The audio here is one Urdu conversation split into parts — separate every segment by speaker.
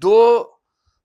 Speaker 1: 2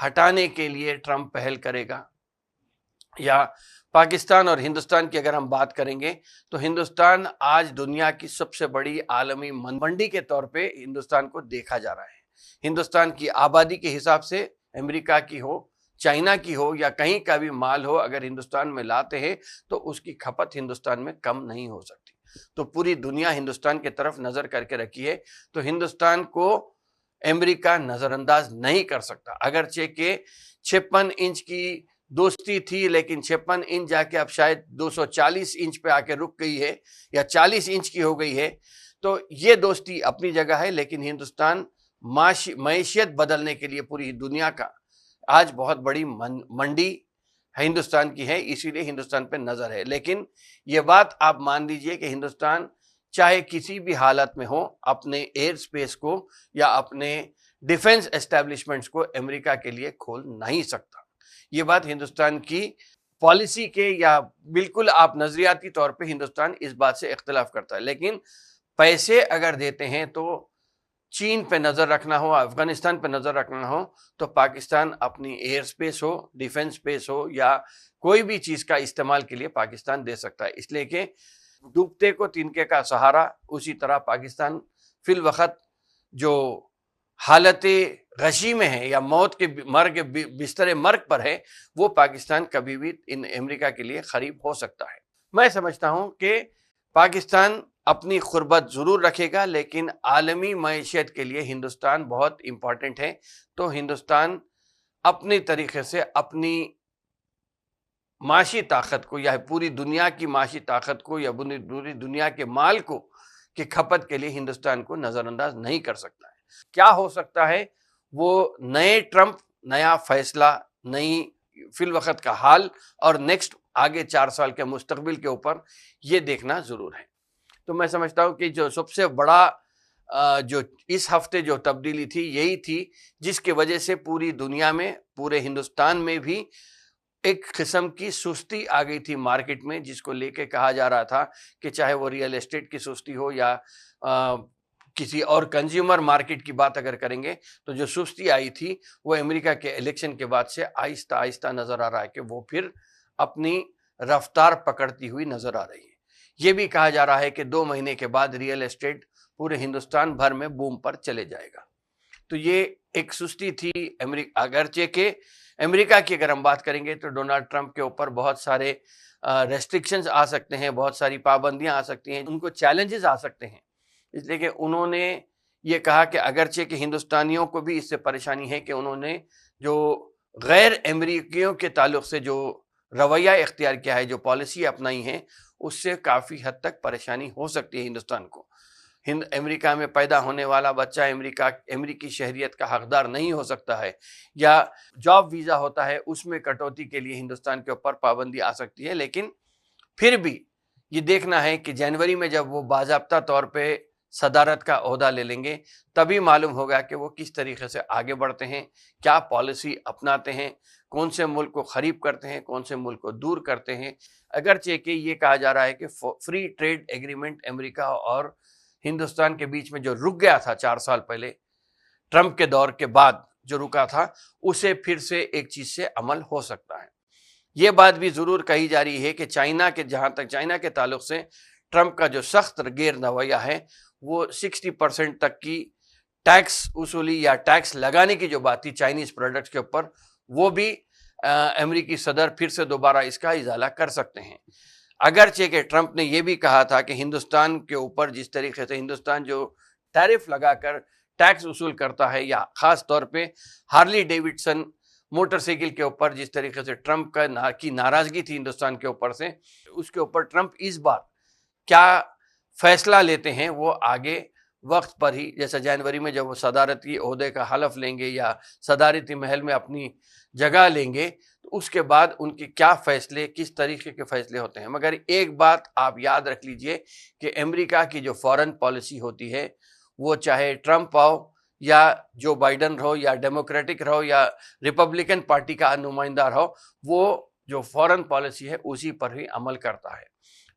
Speaker 1: ہٹانے کے لیے ٹرمپ پہل کرے گا، یا پاکستان اور ہندوستان کی اگر ہم بات کریں گے تو ہندوستان آج دنیا کی سب سے بڑی عالمی منڈی کے طور پہ ہندوستان کو دیکھا جا رہا ہے۔ ہندوستان کی آبادی کے حساب سے امریکہ کی ہو، چائنا کی ہو یا کہیں کا بھی مال ہو، اگر ہندوستان میں لاتے ہیں تو اس کی کھپت ہندوستان میں کم نہیں ہو سکتی۔ تو پوری دنیا ہندوستان کی طرف نظر کر کے رکھی ہے، تو ہندوستان کو امریکہ نظر انداز نہیں کر سکتا۔ اگرچہ کہ 56 انچ کی دوستی تھی، لیکن 56 انچ جا کے اب شاید 240 انچ پہ آ کے رک گئی ہے یا 40 انچ کی ہو گئی ہے۔ تو یہ دوستی اپنی جگہ ہے، لیکن ہندوستان معیشت بدلنے کے لیے پوری دنیا کا آج بہت بڑی منڈی ہندوستان کی ہے، اسی لیے ہندوستان پہ نظر ہے۔ لیکن یہ بات آپ مان لیجئے کہ ہندوستان چاہے کسی بھی حالت میں ہو اپنے ایئر سپیس کو یا اپنے ڈیفنس اسٹیبلشمنٹس کو امریکہ کے لیے کھول نہیں سکتا۔ یہ بات ہندوستان کی پالیسی کے یا بالکل آپ نظریاتی طور پہ ہندوستان اس بات سے اختلاف کرتا ہے، لیکن پیسے اگر دیتے ہیں تو چین پہ نظر رکھنا ہو، افغانستان پہ نظر رکھنا ہو تو پاکستان اپنی ایئر سپیس ہو، ڈیفنس سپیس ہو یا کوئی بھی چیز کا استعمال کے لیے پاکستان دے سکتا ہے۔ اس لیے کہ ڈوبتے کو تنکے کا سہارا، اسی طرح پاکستان فی الوقت جو حالت غشی میں ہے یا موت کے بستر مرگ پر ہے، وہ پاکستان کبھی بھی ان امریکہ کے لیے قریب ہو سکتا ہے۔ میں سمجھتا ہوں کہ پاکستان اپنی قربت ضرور رکھے گا، لیکن عالمی معیشت کے لیے ہندوستان بہت امپورٹنٹ ہے۔ تو ہندوستان اپنے طریقے سے اپنی معاشی طاقت کو یا پوری دنیا کی معاشی طاقت کو یا پوری دنیا کے مال کو کی کھپت کے لیے ہندوستان کو نظر انداز نہیں کر سکتا ہے۔ کیا ہو سکتا ہے؟ وہ نئے ٹرمپ، نیا فیصلہ، نئی فی الوقت کا حال اور نیکسٹ آگے 4 سال کے مستقبل کے اوپر یہ دیکھنا ضرور ہے۔ تو میں سمجھتا ہوں کہ جو سب سے بڑا جو اس ہفتے جو تبدیلی تھی یہی تھی، جس کی وجہ سے پوری دنیا میں، پورے ہندوستان میں بھی ایک قسم کی سستی آ گئی تھی مارکیٹ میں، جس کو لے کے کہا جا رہا تھا کہ چاہے وہ ریئل اسٹیٹ کی سستی ہو یا کسی اور کنزیومر مارکیٹ کی بات اگر کریں گے، تو جو سستی آئی تھی وہ امریکہ کے الیکشن کے بعد سے آہستہ آہستہ نظر آ رہا ہے کہ وہ پھر اپنی رفتار پکڑتی ہوئی نظر آ رہی ہے۔ یہ بھی کہا جا رہا ہے کہ 2 مہینے کے بعد ریئل اسٹیٹ پورے ہندوستان بھر میں بوم پر چلے جائے گا۔ تو یہ ایک سستی تھی اگرچہ کہ امریکہ کی اگر ہم بات کریں گے تو ڈونلڈ ٹرمپ کے اوپر بہت سارے ریسٹرکشنز آ سکتے ہیں، بہت ساری پابندیاں آ سکتی ہیں، ان کو چیلنجز آ سکتے ہیں۔ اس لیے کہ انہوں نے یہ کہا کہ اگرچہ کہ ہندوستانیوں کو بھی اس سے پریشانی ہے کہ انہوں نے جو غیر امریکیوں کے تعلق سے جو رویہ اختیار کیا ہے، جو پالیسی اپنائی ہے، اس سے کافی حد تک پریشانی ہو سکتی ہے ہندوستان کو۔ امریکہ میں پیدا ہونے والا بچہ امریکی شہریت کا حقدار نہیں ہو سکتا ہے، یا جاب ویزا ہوتا ہے اس میں کٹوتی کے لیے ہندوستان کے اوپر پابندی آ سکتی ہے۔ لیکن پھر بھی یہ دیکھنا ہے کہ جنوری میں جب وہ باضابطہ طور پہ صدارت کا عہدہ لے لیں گے، تبھی معلوم ہوگا کہ وہ کس طریقے سے آگے بڑھتے ہیں، کیا پالیسی اپناتے ہیں، کون سے ملک کو قریب کرتے ہیں، کون سے ملک کو دور کرتے ہیں۔ اگرچہ کہ یہ کہا جا رہا ہے کہ فری ٹریڈ ایگریمنٹ امریکہ اور ہندوستان کے بیچ میں جو رک گیا تھا 4 سال پہلے ٹرمپ کے دور کے بعد جو رکا تھا، اسے پھر سے ایک چیز سے عمل ہو سکتا ہے۔ یہ بات بھی ضرور کہی جا رہی ہے کہ جہاں تک چائنا کے تعلق سے ٹرمپ کا جو سخت گیر رویہ ہے، وہ 60% تک کی ٹیکس وصولی یا ٹیکس لگانے کی جو بات تھی چائنیز پروڈکٹس کے اوپر، وہ بھی امریکی صدر پھر سے دوبارہ اس کا ازالہ کر سکتے ہیں۔ اگرچہ کہ ٹرمپ نے یہ بھی کہا تھا کہ ہندوستان کے اوپر جس طریقے سے ہندوستان جو ٹیرف لگا کر ٹیکس وصول کرتا ہے، یا خاص طور پہ ہارلی ڈیوڈسن موٹر سائیکل کے اوپر جس طریقے سے ٹرمپ کی ناراضگی تھی ہندوستان کے اوپر سے، اس کے اوپر ٹرمپ اس بار کیا فیصلہ لیتے ہیں وہ آگے وقت پر ہی، جیسا جنوری میں جب وہ صدارتی عہدے کا حلف لیں گے یا صدارتی محل میں اپنی جگہ لیں گے، تو اس کے بعد ان کے کیا فیصلے، کس طریقے کے فیصلے ہوتے ہیں۔ مگر ایک بات آپ یاد رکھ لیجئے کہ امریکہ کی جو فارن پالیسی ہوتی ہے، وہ چاہے ٹرمپ ہو یا جو بائیڈن رہو یا ڈیموکریٹک رہو یا ریپبلکن پارٹی کا نمائندہ رہو، وہ جو فارن پالیسی ہے اسی پر ہی عمل کرتا ہے۔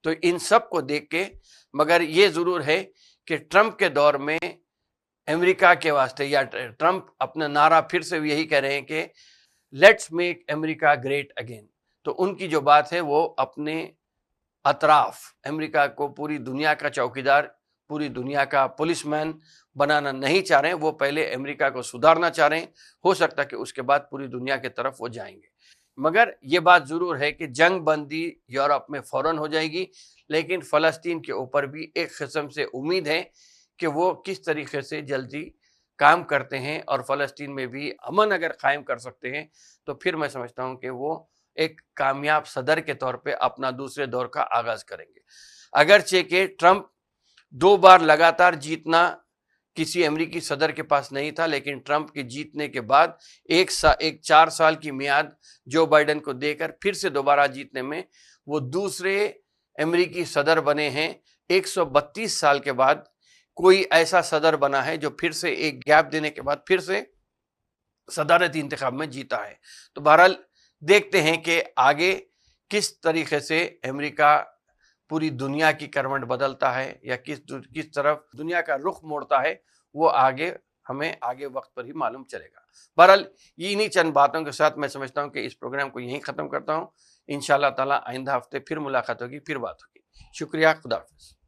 Speaker 1: تو ان سب کو دیکھ کے، مگر یہ ضرور ہے کہ ٹرمپ کے دور میں امریکہ کے واسطے، یا ٹرمپ اپنا نعرہ پھر سے یہی کہہ رہے ہیں کہ let's make America great again. تو ان کی جو بات ہے وہ اپنے اطراف امریکہ کو پوری دنیا کا چوکیدار، پوری دنیا کا پولیس مین بنانا نہیں چاہ رہے ہیں، وہ پہلے امریکہ کو سدھارنا چاہ رہے ہیں. ہو سکتا ہے کہ اس کے بعد پوری دنیا کی طرف وہ جائیں گے. مگر یہ بات ضرور ہے کہ جنگ بندی یورپ میں فوراً ہو جائے گی، لیکن فلسطین کے اوپر بھی ایک قسم سے امید ہے کہ وہ کس طریقے سے جلدی کام کرتے ہیں اور فلسطین میں بھی امن اگر قائم کر سکتے ہیں تو پھر میں سمجھتا ہوں کہ وہ ایک کامیاب صدر کے طور پہ اپنا دوسرے دور کا آغاز کریں گے. اگرچہ کہ ٹرمپ 2 بار لگاتار جیتنا کسی امریکی صدر کے پاس نہیں تھا، لیکن ٹرمپ کے جیتنے کے بعد ایک 4 سال کی میعاد جو بائیڈن کو دے کر پھر سے دوبارہ جیتنے میں وہ دوسرے امریکی صدر بنے ہیں. 132 سال کے بعد کوئی ایسا صدر بنا ہے جو پھر سے ایک گیپ دینے کے بعد پھر سے صدارتی انتخاب میں جیتا ہے. تو بہرحال دیکھتے ہیں کہ آگے کس طریقے سے امریکہ پوری دنیا کی کروٹ بدلتا ہے یا کس طرف دنیا کا رخ موڑتا ہے، وہ ہمیں آگے وقت پر ہی معلوم چلے گا. بہرحال انہی چند باتوں کے ساتھ میں سمجھتا ہوں کہ اس پروگرام کو یہیں ختم کرتا ہوں. انشاءاللہ تعالی آئندہ ہفتے پھر ملاقات ہوگی، پھر بات ہوگی. شکریہ. خدا حافظ.